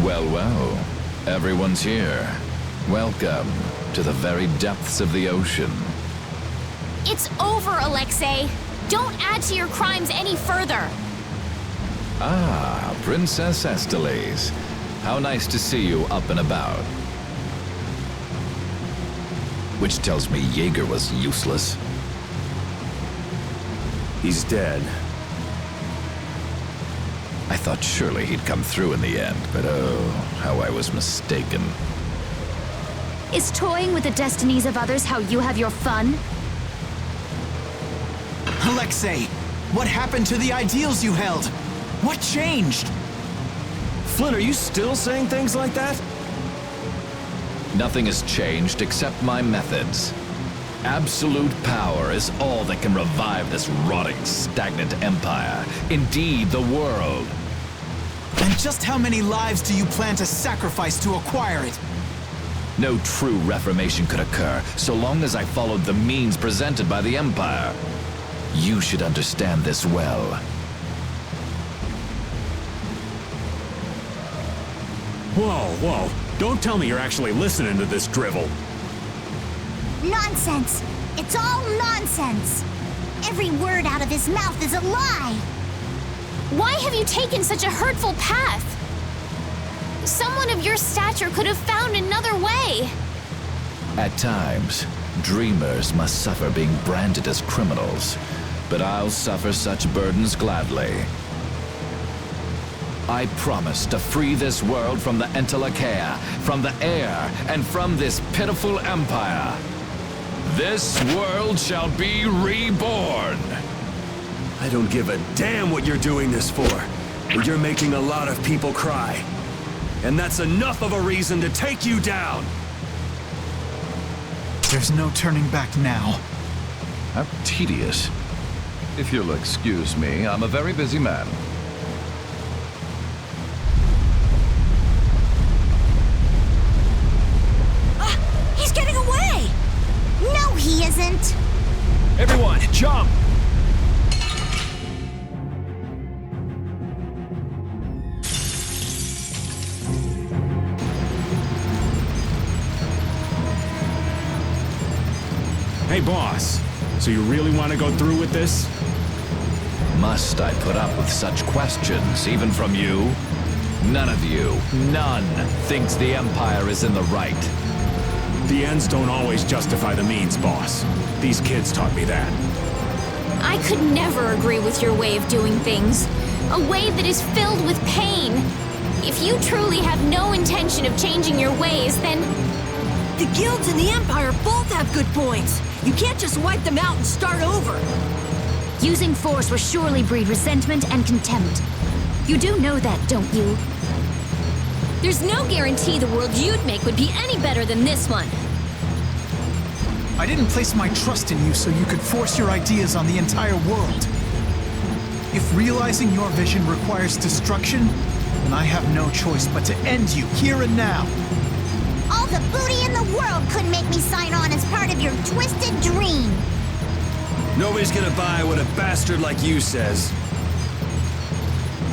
Well, well. Everyone's here. Welcome to the very depths of the ocean. It's over, Alexei. Don't add to your crimes any further. Ah, Princess Esteles. How nice to see you up and about. Which tells me Jaeger was useless. He's dead. I thought surely he'd come through in the end, but oh, how I was mistaken. Is toying with the destinies of others how you have your fun? Alexei, what happened to the ideals you held? What changed? Flynn, are you still saying things like that? Nothing has changed except my methods. Absolute power is all that can revive this rotting, stagnant empire. Indeed, the world. And just how many lives do you plan to sacrifice to acquire it? No true reformation could occur so long as I followed the means presented by the Empire. You should understand this well. Whoa, whoa. Don't tell me you're actually listening to this drivel. Nonsense! It's all nonsense! Every word out of his mouth is a lie! Why have you taken such a hurtful path? Someone of your stature could have found another way. At times, dreamers must suffer being branded as criminals, but I'll suffer such burdens gladly. I promise to free this world from the Entelachea, from the air, and from this pitiful empire. This world shall be reborn! I don't give a damn what you're doing this for, but you're making a lot of people cry. And that's enough of a reason to take you down! There's no turning back now. How tedious. If you'll excuse me, I'm a very busy man. He's getting away! No, he isn't! Everyone, jump! Hey, boss. So you really want to go through with this? Must I put up with such questions, even from you? None of you, none, thinks the Empire is in the right. The ends don't always justify the means, boss. These kids taught me that. I could never agree with your way of doing things. A way that is filled with pain. If you truly have no intention of changing your ways, then... The guilds and the Empire both have good points. You can't just wipe them out and start over. Using force will surely breed resentment and contempt. You do know that, don't you? There's no guarantee the world you'd make would be any better than this one. I didn't place my trust in you so you could force your ideas on the entire world. If realizing your vision requires destruction, then I have no choice but to end you here and now. All the booty in the world could make me sign on as part of your twisted dream. Nobody's gonna buy what a bastard like you says.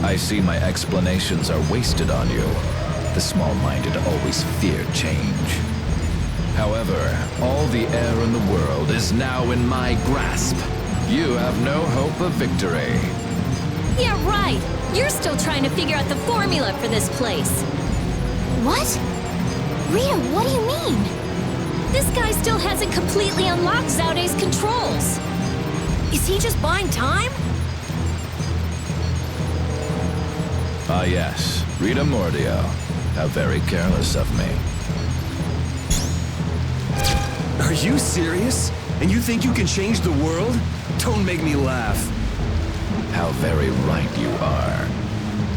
I see my explanations are wasted on you. The small-minded always fear change. However, all the air in the world is now in my grasp. You have no hope of victory. Yeah, right. You're still trying to figure out the formula for this place. What? Rita, what do you mean? This guy still hasn't completely unlocked Zaude's controls. Is he just buying time? Ah yes, Rita Mordio. How very careless of me. Are you serious? And you think you can change the world? Don't make me laugh. How very right you are.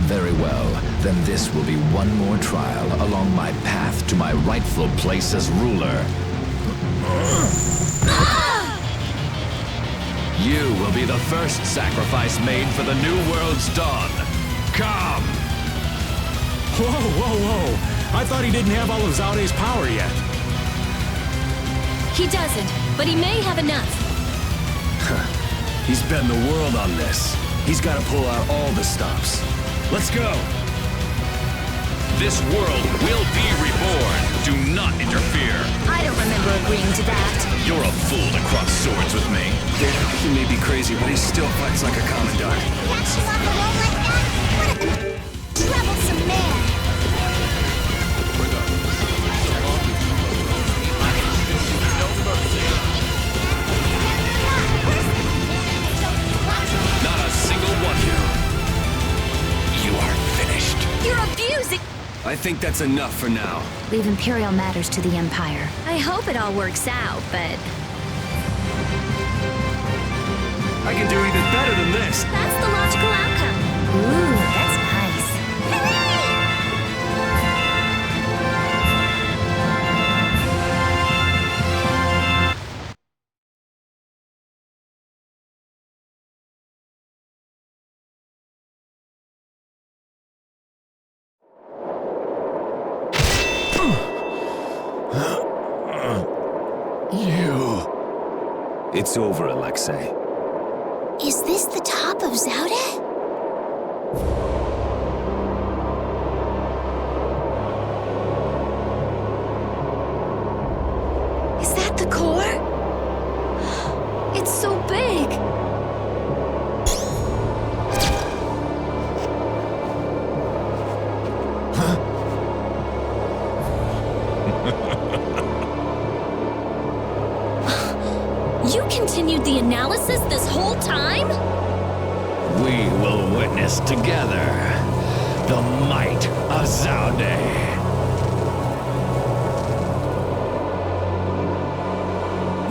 Very well, then this will be one more trial along my path to my rightful place as ruler. You will be the first sacrifice made for the new world's dawn. Come! Whoa, whoa, whoa. I thought he didn't have all of Zaude's power yet. He doesn't, but he may have enough. He's betting the world on this. He's gotta pull out all the stops. Let's go! This world will be reborn. Do not interfere. I don't remember agreeing to that. You're a fool to cross swords with me. Yeah, he may be crazy, but he still fights like a commandant. Catch you on the roll like that? What a troublesome man. Not a single one of you. You are finished. You're abusing... I think that's enough for now. Leave Imperial matters to the Empire. I hope it all works out, but I can do even better than this. that's the logical outcome. Ooh, that's nice. It's over, Alexei. Is this the top of Zaude? Is that the core? It's so big. You continued the analysis this whole time? We will witness together the might of Zaude.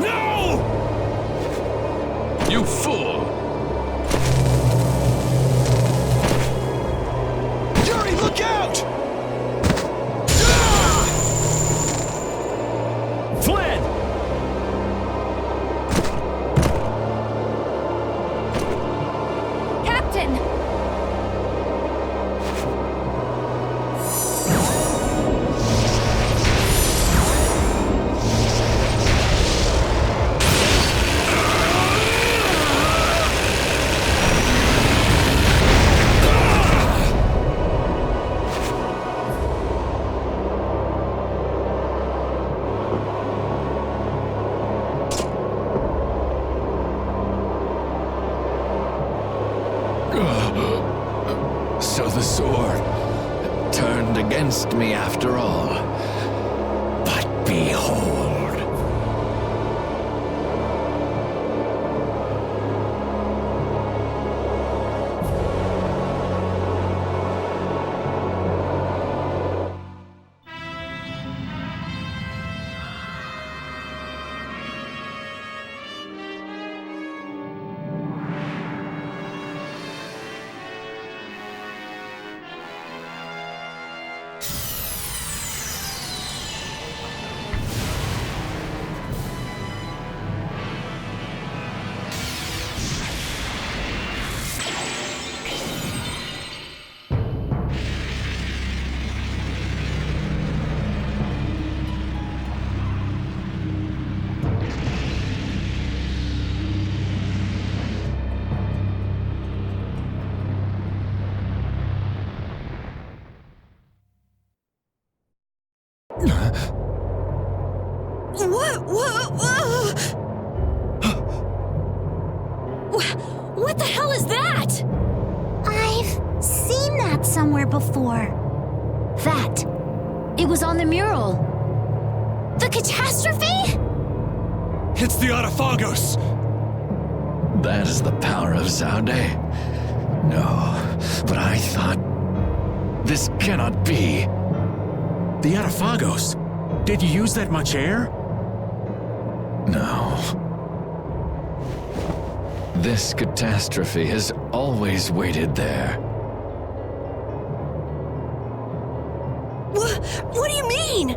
No! You fool! Yuri, look out! Fled! Captain! So the sword turned against me after all. But behold. What the hell is that? I've seen that somewhere before. That. It was on the mural. The catastrophe? It's the Autophagos! That is the power of Zaude? No, but I thought... This cannot be. The Autophagos. Did you use that much air? No. This catastrophe has always waited there. What do you mean?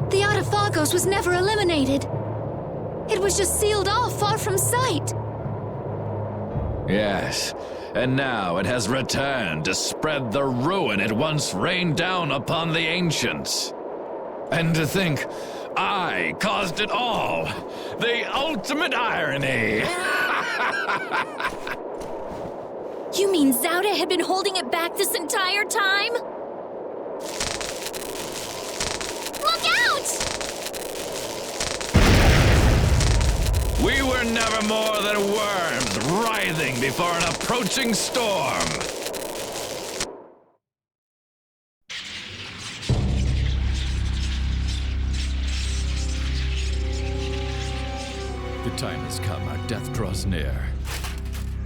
The Autophagos was never eliminated. It was just sealed off far from sight. Yes, and now it has returned to spread the ruin it once rained down upon the ancients. And to think, I caused it all! The ultimate irony! You mean Zaude had been holding it back this entire time? Look out! We were never more than worms writhing before an approaching storm. The time has come. Our death draws near.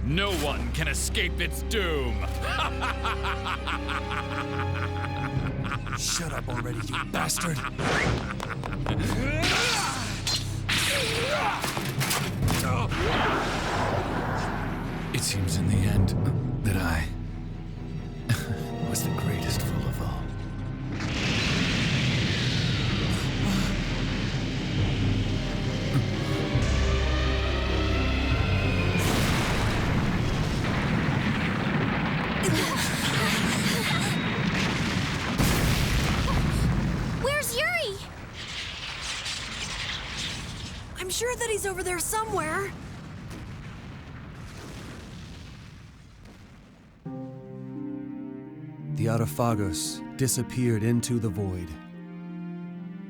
No one can escape its doom. Shut up already, you bastard! It seems in the end that I was the greatest fool of all. Where's Yuri? I'm sure that he's over there somewhere. The Autophagos disappeared into the void.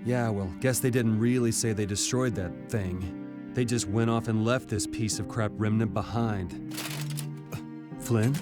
Yeah, well, guess they didn't really say they destroyed that thing. They just went off and left this piece of crap remnant behind. Flynn?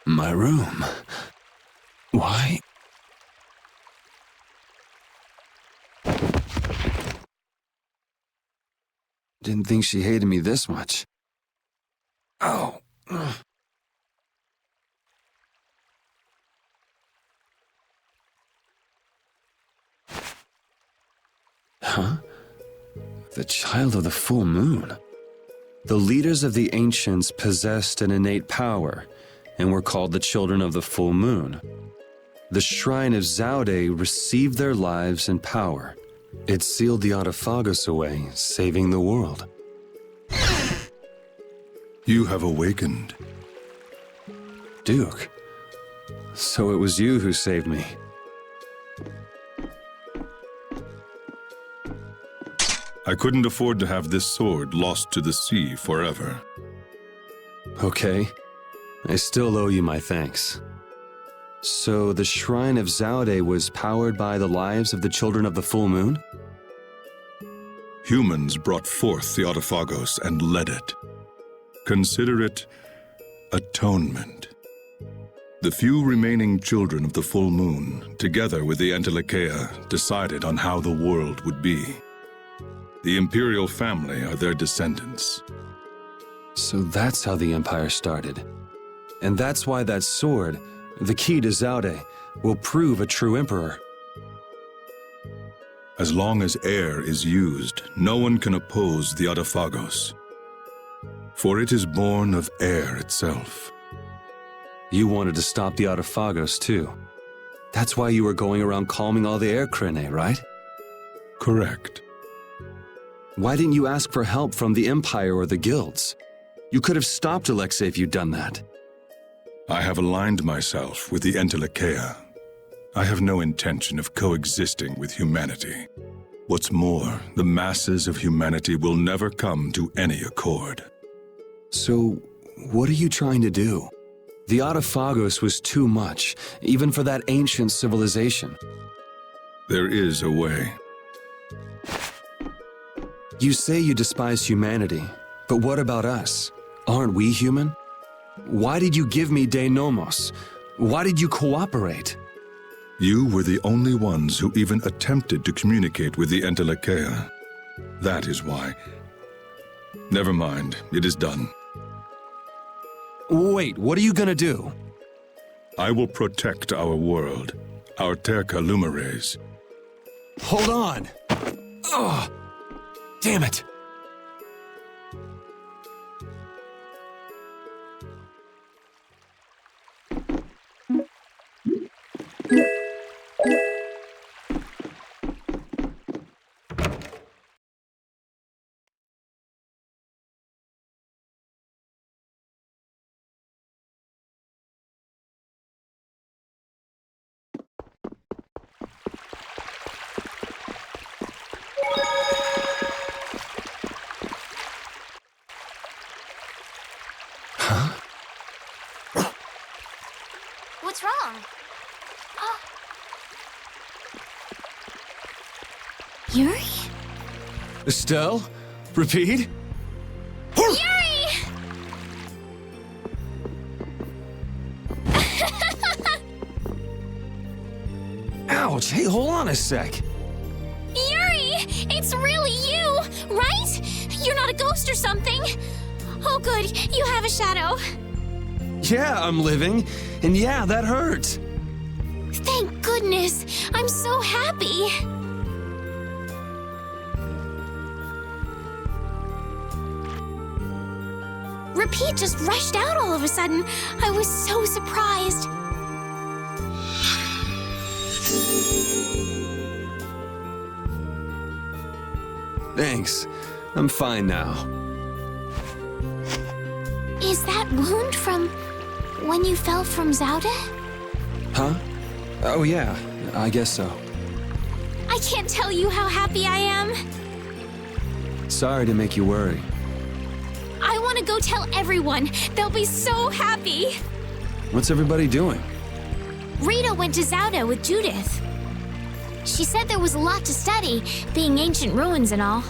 My room. Why? Didn't think she hated me this much. Oh. Huh? The child of the full moon. The leaders of the ancients possessed an innate power and were called the children of the full moon. The shrine of Zaude received their lives and power. It sealed the Autophagos away, saving the world. You have awakened. Duke, so it was you who saved me. I couldn't afford to have this sword lost to the sea forever. Okay, I still owe you my thanks. So the Shrine of Zaude was powered by the lives of the children of the full moon? Humans brought forth the Autophagos and led it. Consider it atonement. The few remaining children of the full moon, together with the Entelecheia, decided on how the world would be. The imperial family are their descendants. So that's how the Empire started. And that's why that sword, the key to Zaude, will prove a true emperor. As long as air is used, no one can oppose the Autophagos. For it is born of air itself. You wanted to stop the Autophagos too. That's why you were going around calming all the air crinae, right? Correct. Why didn't you ask for help from the Empire or the guilds? You could have stopped Alexei if you'd done that. I have aligned myself with the Entelecheia. I have no intention of coexisting with humanity. What's more, the masses of humanity will never come to any accord. So, what are you trying to do? The Autophagos was too much, even for that ancient civilization. There is a way. You say you despise humanity, but what about us? Aren't we human? Why did you give me De Nomos? Why did you cooperate? You were the only ones who even attempted to communicate with the Entelecheia. That is why. Never mind, it is done. Wait, what are you gonna do? I will protect our world, our Terca Lumares. Hold on! Oh, damn it! What's wrong? Yuri? Estelle? Repeat? Yuri! Ouch! Hey, hold on a sec. Yuri! It's really you, right? You're not a ghost or something. Oh, good. You have a shadow. Yeah, I'm living. And yeah, that hurts. Thank goodness. I'm so happy. Repeat just rushed out all of a sudden. I was so surprised. Thanks. I'm fine now. Is that wound from when you fell from Zaude? Huh? Oh yeah, I guess so. I can't tell you how happy I am. Sorry to make you worry. I want to go tell everyone. They'll be so happy. What's everybody doing? Rita went to Zaude with Judith. She said there was a lot to study, being ancient ruins and all.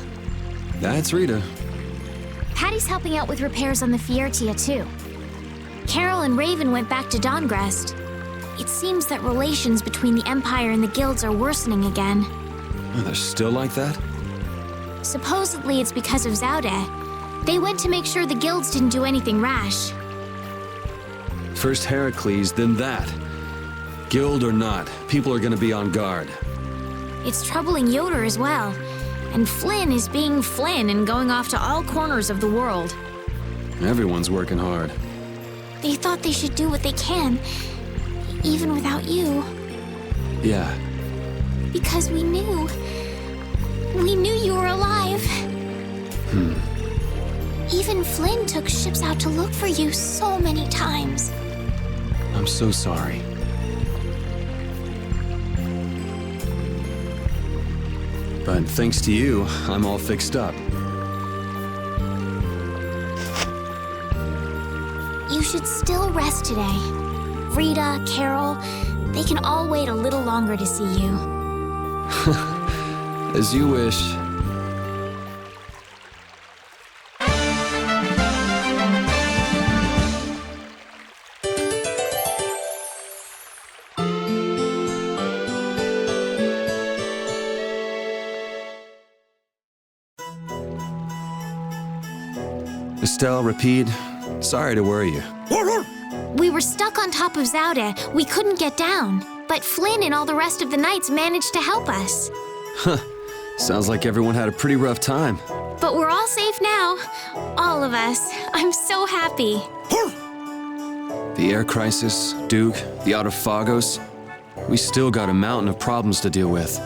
That's Rita. Patty's helping out with repairs on the Fiertia, too. Carol and Raven went back to Dawngrest. It seems that relations between the Empire and the guilds are worsening again. Oh, they're still like that? Supposedly it's because of Zaude. They went to make sure the guilds didn't do anything rash. First Heracles, then that. Guild or not, people are gonna be on guard. It's troubling Yoder as well. And Flynn is being Flynn and going off to all corners of the world. Everyone's working hard. They thought they should do what they can, even without you. Yeah. Because we knew. We knew you were alive. Even Flynn took ships out to look for you so many times. I'm so sorry. But thanks to you, I'm all fixed up. You should still rest today. Rita, Carol, they can all wait a little longer to see you. As you wish. Estelle, Rapide, sorry to worry you. We were stuck on top of Zaude. We couldn't get down. But Flynn and all the rest of the knights managed to help us. Huh. Sounds like everyone had a pretty rough time. But we're all safe now. All of us. I'm so happy. The air crisis, Duke, the Autophagos. We still got a mountain of problems to deal with.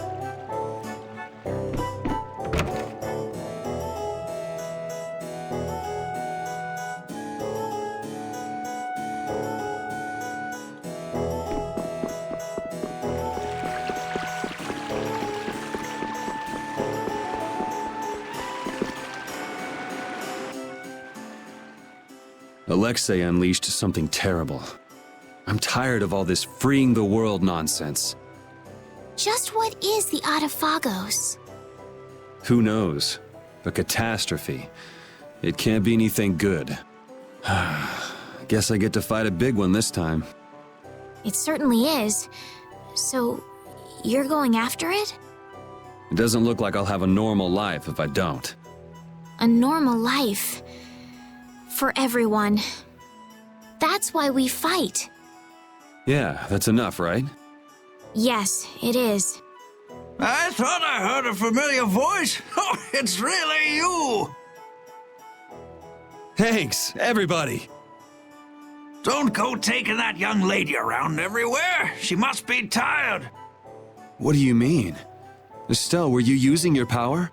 Alexei unleashed something terrible. I'm tired of all this freeing the world nonsense. Just what is the Autophagos? Who knows? A catastrophe. It can't be anything good. Guess I get to fight a big one this time. It certainly is. So, you're going after it? It doesn't look like I'll have a normal life if I don't. A normal life. For everyone. That's why we fight. Yeah, that's enough, right? Yes, it is. I thought I heard a familiar voice. Oh, it's really you! Thanks, everybody! Don't go taking that young lady around everywhere. She must be tired. What do you mean? Estelle, were you using your power?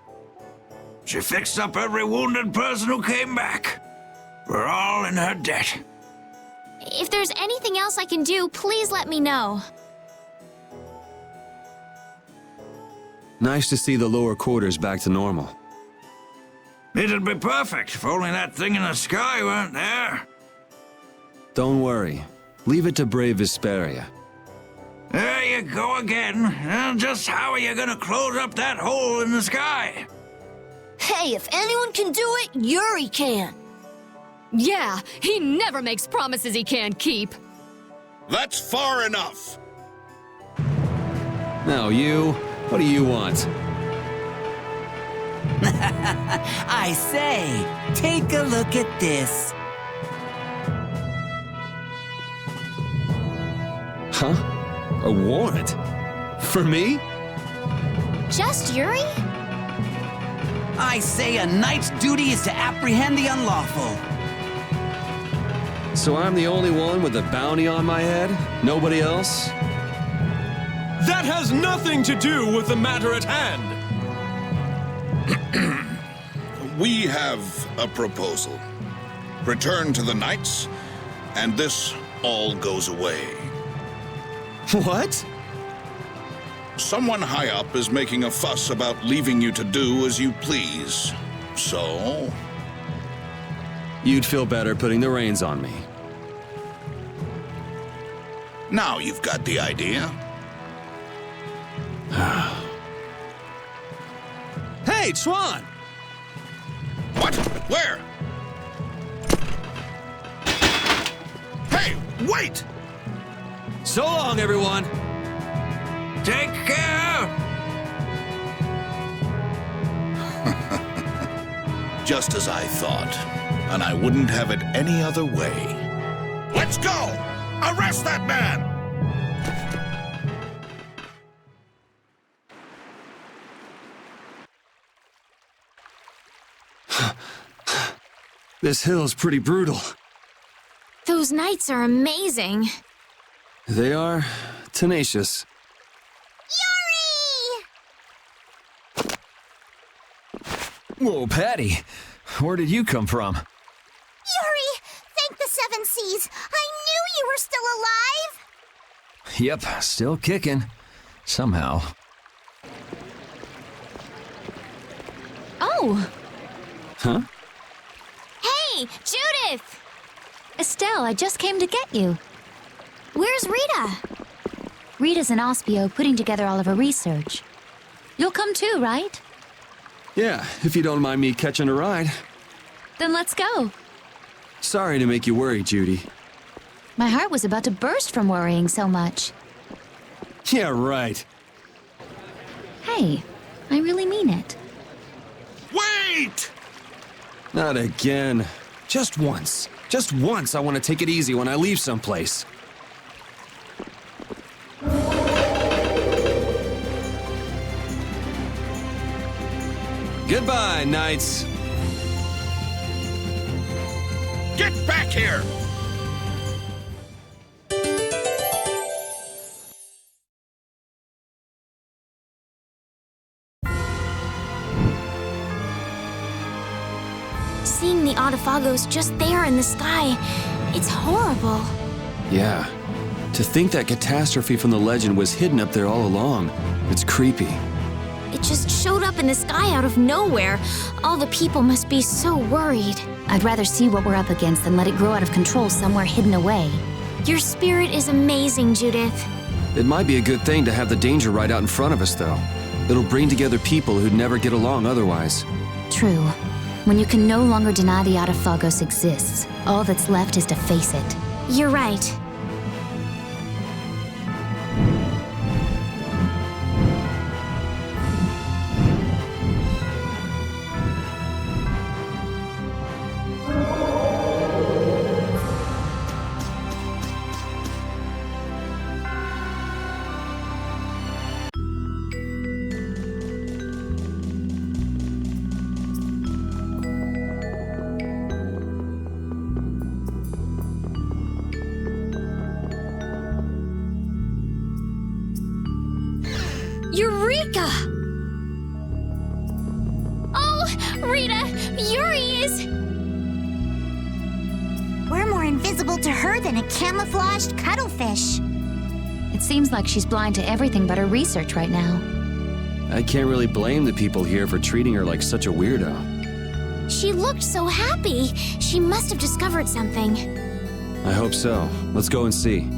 She fixed up every wounded person who came back. We're all in her debt. If there's anything else I can do, please let me know. Nice to see the lower quarters back to normal. It'd be perfect if only that thing in the sky weren't there. Don't worry. Leave it to brave Vesperia. There you go again. And just how are you gonna close up that hole in the sky? Hey, if anyone can do it, Yuri can. Yeah, he never makes promises he can't keep. That's far enough. Now you, what do you want? I say, take a look at this. Huh? A warrant? For me? Just Yuri? I say a knight's duty is to apprehend the unlawful. So I'm the only one with a bounty on my head? Nobody else? That has nothing to do with the matter at hand. We have a proposal. Return to the knights, and this all goes away. What? Someone high up is making a fuss about leaving you to do as you please. So? You'd feel better putting the reins on me. Now you've got the idea. Hey, Chuan! What? Where? Hey, wait! So long, everyone! Take care! Just as I thought, and I wouldn't have it any other way. Let's go! Arrest that man! This hill's pretty brutal. Those knights are amazing. They are tenacious. Yuri! Whoa, Patty. Where did you come from? Yuri! Thank the Seven Seas! I knew you were still alive! Yep, still kicking. Somehow. Oh! Huh? Hey, Judith! Estelle, I just came to get you. Where's Rita? Rita's in Ospio putting together all of her research. You'll come too, right? Yeah, if you don't mind me catching a ride. Then let's go. Sorry to make you worry, Judy. My heart was about to burst from worrying so much. Yeah, right. Hey, I really mean it. Wait! Not again. Just once. Just once I want to take it easy when I leave someplace. Goodbye, knights. Get back here! Seeing the Autophagos just there in the sky, it's horrible. Yeah. To think that catastrophe from the legend was hidden up there all along. It's creepy. It just showed up in the sky out of nowhere. All the people must be so worried. I'd rather see what we're up against than let it grow out of control somewhere hidden away. Your spirit is amazing, Judith. It might be a good thing to have the danger right out in front of us, though. It'll bring together people who'd never get along otherwise. True. When you can no longer deny the Autophagos exists, all that's left is to face it. You're right. guys? We're more invisible to her than a camouflaged cuttlefish. It seems like she's blind to everything but her research right now. I can't really blame the people here for treating her like such a weirdo. She looked so happy. She must have discovered something. I hope so. Let's go and see.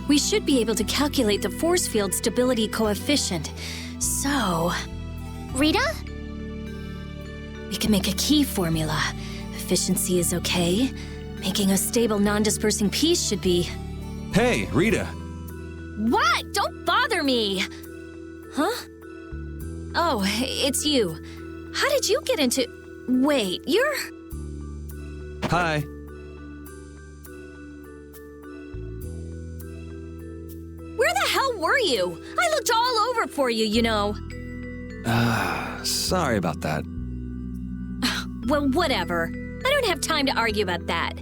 We should be able to calculate the force field stability coefficient. So... Rita? We can make a key formula. Efficiency is okay. Making a stable, non-dispersing piece should be... Hey, Rita! What? Don't bother me! Huh? Oh, it's you. How did you get into... Wait, you're... Hi. Where the hell were you? I looked all over for you, you know. Sorry about that. Well, whatever. I don't have time to argue about that.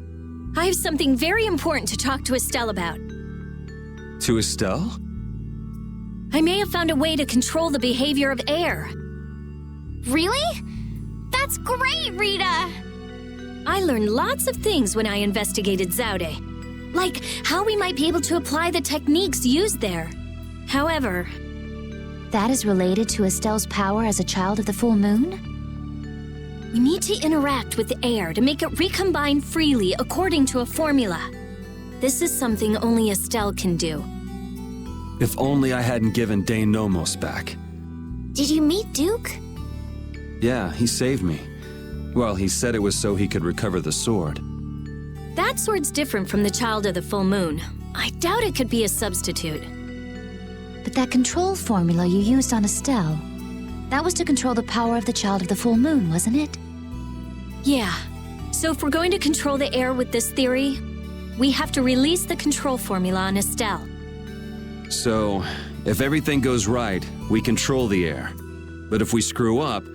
I have something very important to talk to Estelle about. To Estelle? I may have found a way to control the behavior of air. Really? That's great, Rita! I learned lots of things when I investigated Zaude. Like how we might be able to apply the techniques used there. However... That is related to Estelle's power as a child of the full moon? We need to interact with the air to make it recombine freely according to a formula. This is something only Estelle can do. If only I hadn't given Dane Nomos back. Did you meet Duke? Yeah, he saved me. Well, he said it was so he could recover the sword. That sword's different from the Child of the Full Moon. I doubt it could be a substitute. But that control formula you used on Estelle, that was to control the power of the Child of the Full Moon, wasn't it? Yeah. So if we're going to control the air with this theory, we have to release the control formula on Estelle. So, if everything goes right, we control the air. But if we screw up,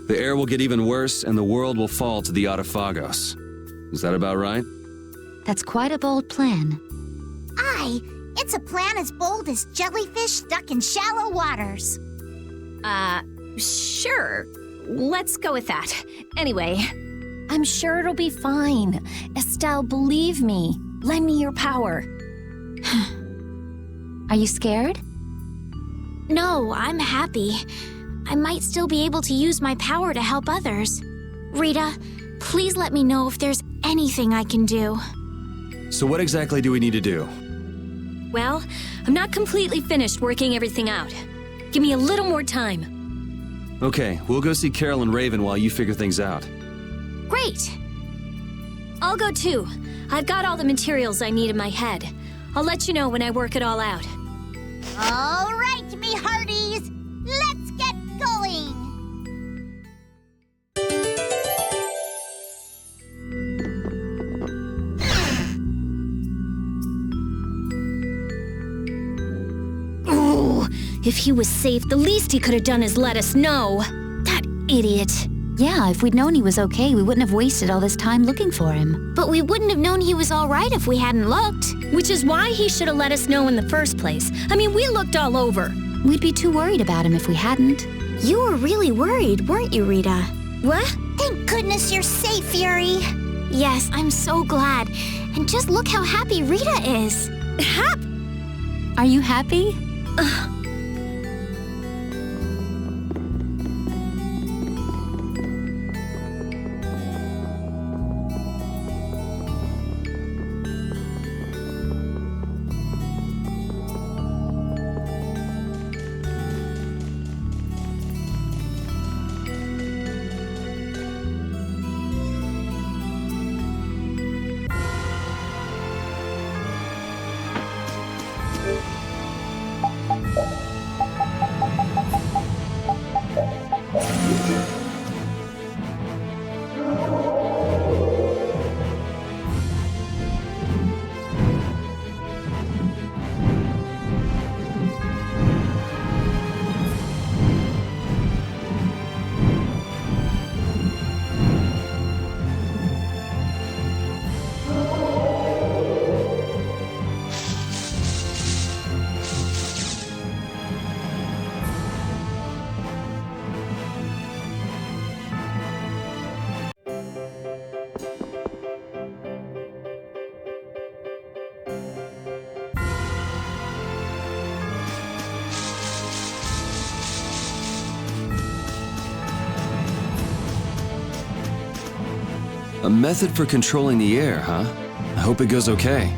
the air will get even worse and the world will fall to the Autophagos. Is that about right? That's quite a bold plan. Aye, it's a plan as bold as jellyfish stuck in shallow waters. Sure. Let's go with that. Anyway, I'm sure it'll be fine. Estelle, believe me. Lend me your power. Are you scared? No, I'm happy. I might still be able to use my power to help others. Rita, please let me know if there's anything I can do. So what exactly do we need to do? Well, I'm not completely finished working everything out. Give me a little more time. Okay, we'll go see Carol and Raven while you figure things out. Great! I'll go too. I've got all the materials I need in my head. I'll let you know when I work it all out. All right, me hearties! Let's get going! Ooh, if he was safe, the least he could have done is let us know. That idiot. Yeah, if we'd known he was okay, we wouldn't have wasted all this time looking for him. But we wouldn't have known he was all right if we hadn't looked. Which is why he should have let us know in the first place. I mean, we looked all over. We'd be too worried about him if we hadn't. You were really worried, weren't you, Rita? What? Thank goodness you're safe, Fury. Yes, I'm so glad. And just look how happy Rita is. Are you happy? A method for controlling the air, huh? I hope it goes okay.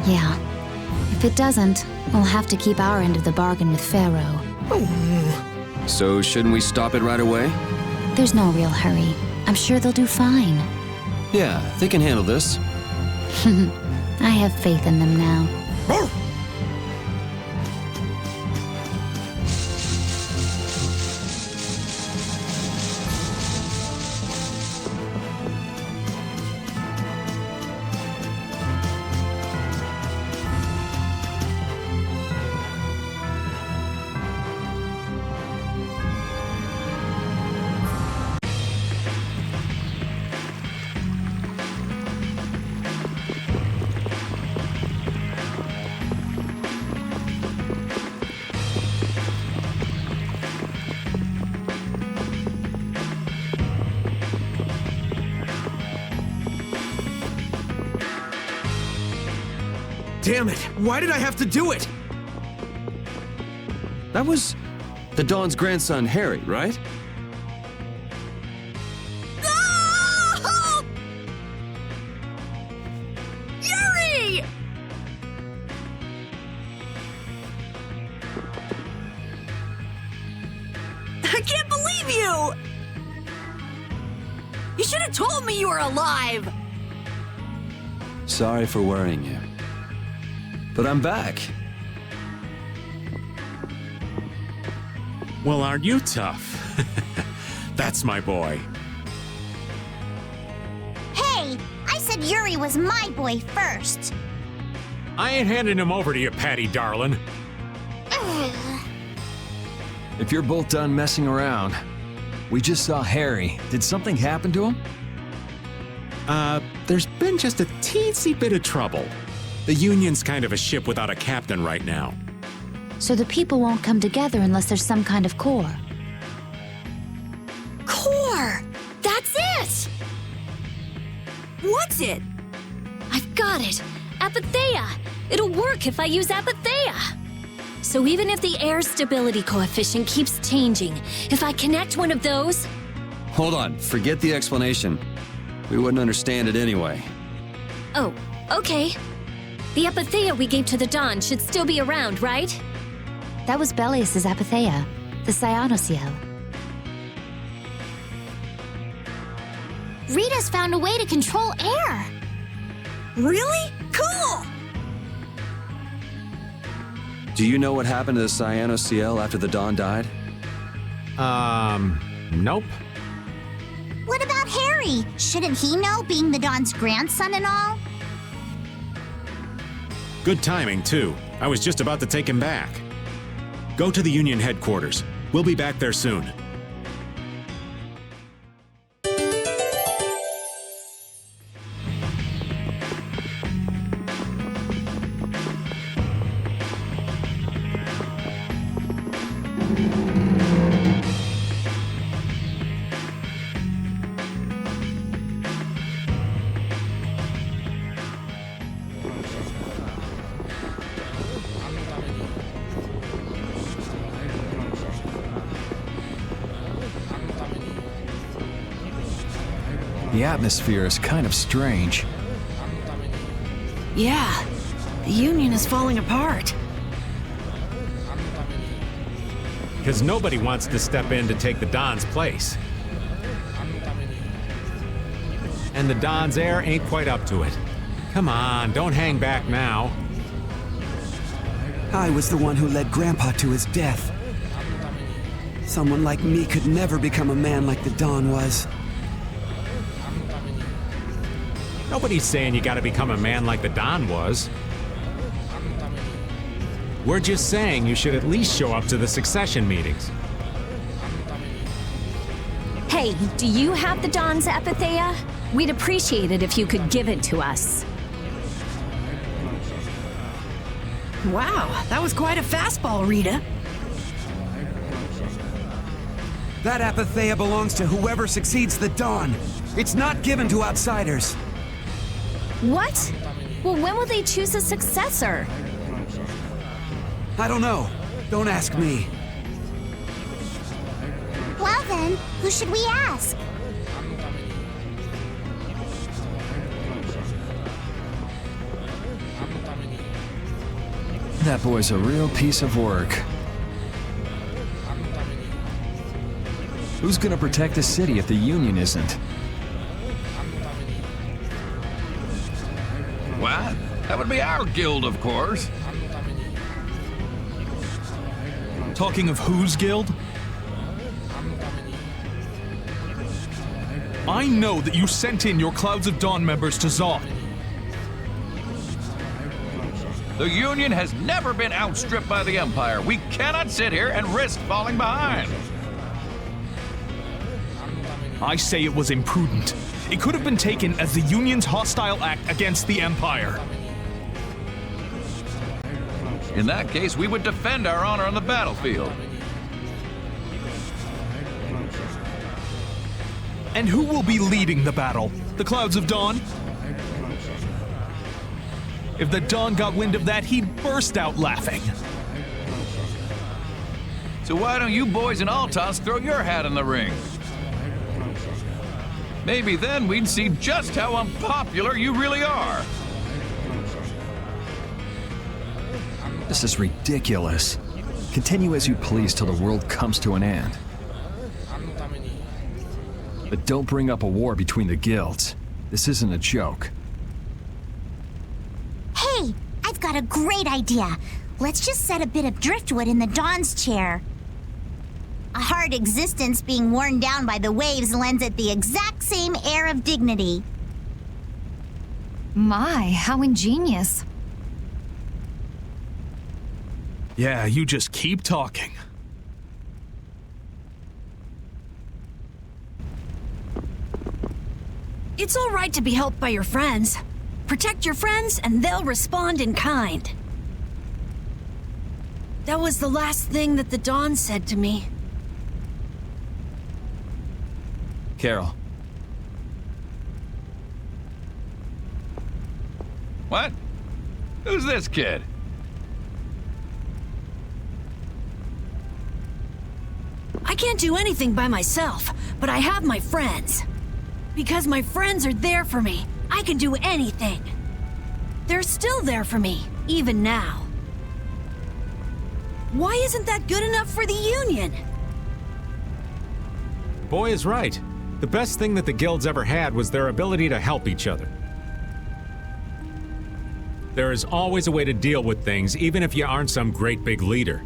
Yeah. If it doesn't, we'll have to keep our end of the bargain with Pharaoh. So shouldn't we stop it right away? There's no real hurry. I'm sure they'll do fine. Yeah, they can handle this. I have faith in them now. Damn it! Why did I have to do it? That was the Dawn's grandson, Harry, right? No! Yuri! I can't believe you! You should have told me you were alive! Sorry for worrying you. But I'm back. Well, aren't you tough? That's my boy. Hey, I said Yuri was my boy first. I ain't handing him over to you, Patty darling. If you're both done messing around, we just saw Harry. Did something happen to him? There's been just a teensy bit of trouble. The Union's kind of a ship without a captain right now. So the people won't come together unless there's some kind of core. Core! That's it! What's it? I've got it! Apatheia! It'll work if I use Apatheia! So even if the air stability coefficient keeps changing, if I connect one of those... Hold on, forget the explanation. We wouldn't understand it anyway. Oh, okay. The Apatheia we gave to the Dawn should still be around, right? That was Belius's Apatheia, the Cyanosael. Rita's found a way to control air. Really? Cool! Do you know what happened to the Cyanosael after the Dawn died? Nope. What about Harry? Shouldn't he know, being the Dawn's grandson and all? Good timing, too. I was just about to take him back. Go to the Union headquarters. We'll be back there soon. The atmosphere is kind of strange. Yeah, the Union is falling apart. Because nobody wants to step in to take the Dawn's place. And the Dawn's air ain't quite up to it. Come on, don't hang back now. I was the one who led Grandpa to his death. Someone like me could never become a man like the Dawn was. Nobody's saying you gotta become a man like the Dawn was. We're just saying you should at least show up to the succession meetings. Hey, do you have the Dawn's Apatheia? We'd appreciate it if you could give it to us. Wow, that was quite a fastball, Rita. That Apatheia belongs to whoever succeeds the Dawn. It's not given to outsiders. What? Well, when will they choose a successor? I don't know. Don't ask me. Well then, who should we ask? That boy's a real piece of work. Who's gonna protect the city if the Union isn't? What? That would be our guild, of course. Talking of whose guild? I know that you sent in your Clouds of Dawn members to Zod. The Union has never been outstripped by the Empire. We cannot sit here and risk falling behind. I say it was imprudent. It could have been taken as the Union's hostile act against the Empire. In that case, we would defend our honor on the battlefield. And who will be leading the battle? The Clouds of Dawn? If the Dawn got wind of that, he'd burst out laughing. So why don't you boys in Altos throw your hat in the ring? Maybe then we'd see just how unpopular you really are. This is ridiculous. Continue as you please till the world comes to an end. But don't bring up a war between the guilds. This isn't a joke. Hey, I've got a great idea. Let's just set a bit of driftwood in the Dawn's chair. A hard existence being worn down by the waves lends it the exact same air of dignity. My, how ingenious. Yeah, you just keep talking. It's all right to be helped by your friends. Protect your friends, and they'll respond in kind. That was the last thing that the Dawn said to me. Carol. What? Who's this kid? I can't do anything by myself, but I have my friends. Because my friends are there for me, I can do anything. They're still there for me, even now. Why isn't that good enough for the Union? Boy is right. The best thing that the guilds ever had was their ability to help each other. There is always a way to deal with things, even if you aren't some great big leader.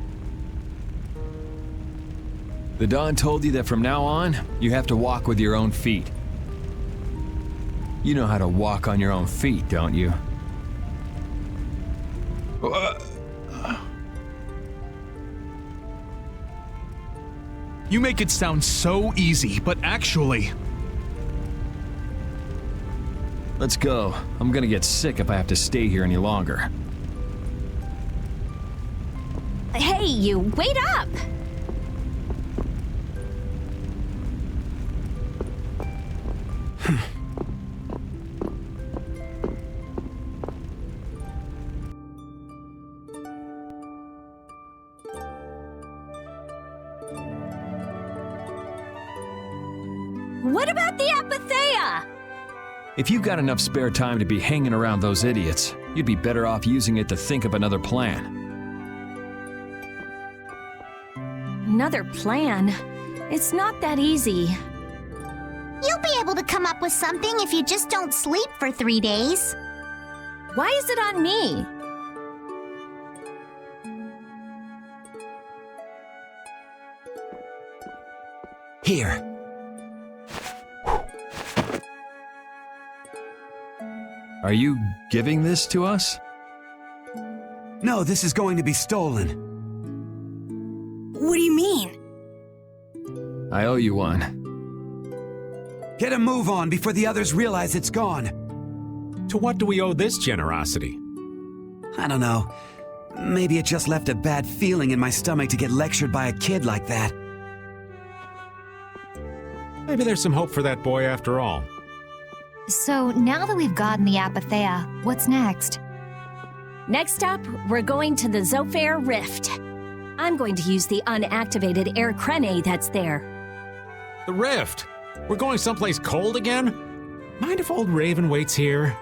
The Dawn told you that from now on, you have to walk with your own feet. You know how to walk on your own feet, don't you? You make it sound so easy, but actually... Let's go. I'm gonna get sick if I have to stay here any longer. Hey, you, wait up! What about the Apatheia? If you've got enough spare time to be hanging around those idiots, you'd be better off using it to think of another plan. Another plan? It's not that easy. You'll be able to come up with something if you just don't sleep for 3 days. Why is it on me? Here. Are you giving this to us? No, this is going to be stolen. What do you mean? I owe you one. Get a move on before the others realize it's gone. To what do we owe this generosity? I don't know. Maybe it just left a bad feeling in my stomach to get lectured by a kid like that. Maybe there's some hope for that boy after all. So now that we've gotten the Apatheia, what's next? Next up, we're going to the Zofair Rift. I'm going to use the unactivated air crene that's there. The Rift? We're going someplace cold again? Mind if old Raven waits here?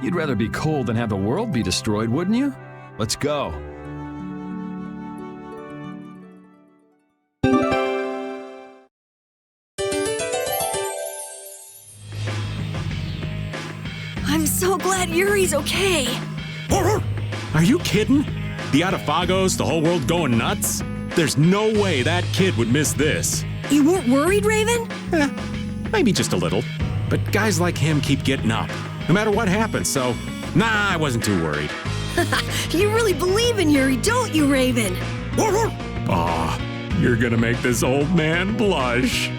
You'd rather be cold than have the world be destroyed, wouldn't you? Let's go. I'm so glad Yuri's okay. Are you kidding? The Autophagos, the whole world going nuts? There's no way that kid would miss this. You weren't worried, Raven? Maybe just a little. But guys like him keep getting up, no matter what happens, so nah, I wasn't too worried. You really believe in Yuri, don't you, Raven? Aw, you're gonna make this old man blush.